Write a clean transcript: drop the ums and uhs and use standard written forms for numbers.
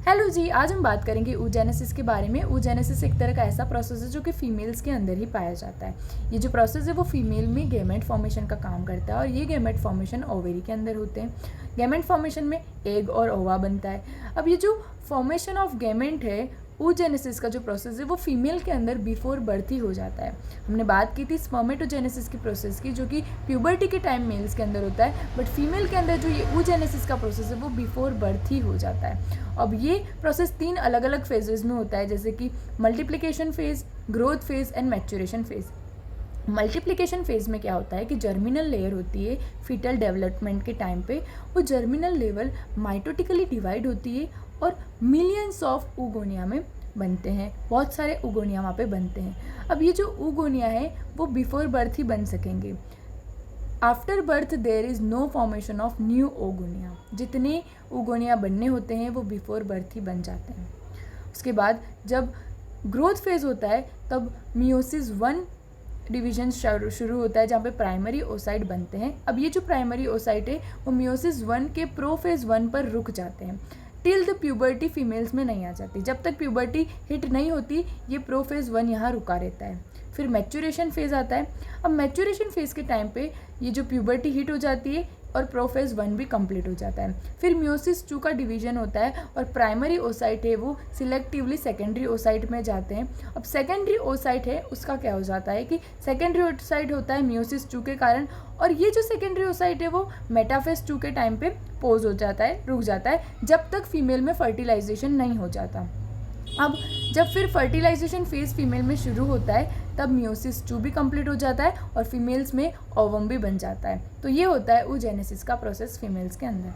Hello जी, आज हम बात करेंगे oogenesis के बारे में। oogenesis एक तरह का ऐसा प्रोसेस है जो कि फीमेल्स के अंदर ही पाया जाता है। ये जो प्रोसेस है वो फीमेल में गैमेट फॉर्मेशन का काम करता है और ये गैमेट फॉर्मेशन ओवेरी के अंदर होते हैं। गैमेट फॉर्मेशन में एग और ओवा बनता है। अब ये जो फॉर्मेशन ऑफ गैमेट है, oogenesis का जो प्रोसेस है वो फीमेल के अंदर बिफोर बर्थ ही हो जाता है। हमने बात की थी स्पर्मेटोजेनेसिस की प्रोसेस की, जो कि प्यूबर्टी के टाइम मेल्स के अंदर होता है, बट फीमेल के अंदर जो ये oogenesis का प्रोसेस है वो बिफोर बर्थ ही हो जाता है। अब ये प्रोसेस 3 अलग अलग फेजेस में होता है, जैसे कि multiplication phase, growth phase and maturation phase. Multiplication phase में क्या होता है कि जर्मिनल लेयर होती है फीटल डेवलपमेंट के टाइम पे, वो जर्मिनल लेवल माइटोटिकली डिवाइड होती है और मिलियंस ऑफ oogonia में बनते हैं। बहुत सारे oogonia वहाँ पे बनते हैं। अब ये जो oogonia है वो बिफोर बर्थ ही बन सकेंगे। After birth there is no formation of new oogonia। जितने oogonia बनने होते हैं वो बिफोर बर्थ ही बन जाते हैं। उसके बाद जब ग्रोथ फेज होता है तब मियोसिस 1 डिवीजन शुरू होता है, जहाँ पे प्राइमरी ओसाइट बनते हैं। अब ये जो प्राइमरी ओसाइट है वो मियोसिस 1 के प्रोफेज 1 पर रुक जाते हैं। टिल द प्यूबर्टी फीमेल्स में नहीं आ जाती। जब तक प्यूबर्टी हिट नहीं होती ये प्रोफेज 1 यहाँ रुका रहता है। फिर मैच्योरेशन फेज़ आता है। अब मैच्योरेशन फेज़ के टाइम पे ये जो प्यूबर्टी हिट हो जाती है और प्रोफेज 1 भी कंप्लीट हो जाता है। फिर मियोसिस 2 का डिवीजन होता है और प्राइमरी ओसाइट है वो सिलेक्टिवली सेकेंडरी ओसाइट में जाते हैं। अब सेकेंडरी ओसाइट है उसका क्या हो जाता है कि सेकेंडरी ओसाइट होता है मियोसिस 2 के कारण, और ये जो सेकेंडरी ओसाइट है वो मेटाफेज 2 के टाइम पे पोज हो जाता है, रुक जाता है, जब तक फीमेल में फर्टिलाइजेशन नहीं हो जाता। अब जब फिर फर्टिलाइजेशन फेज़ फीमेल में शुरू होता है तब मियोसिस 2 भी कंप्लीट हो जाता है और फीमेल्स में ओवम भी बन जाता है। तो ये होता है oogenesis का प्रोसेस फीमेल्स के अंदर।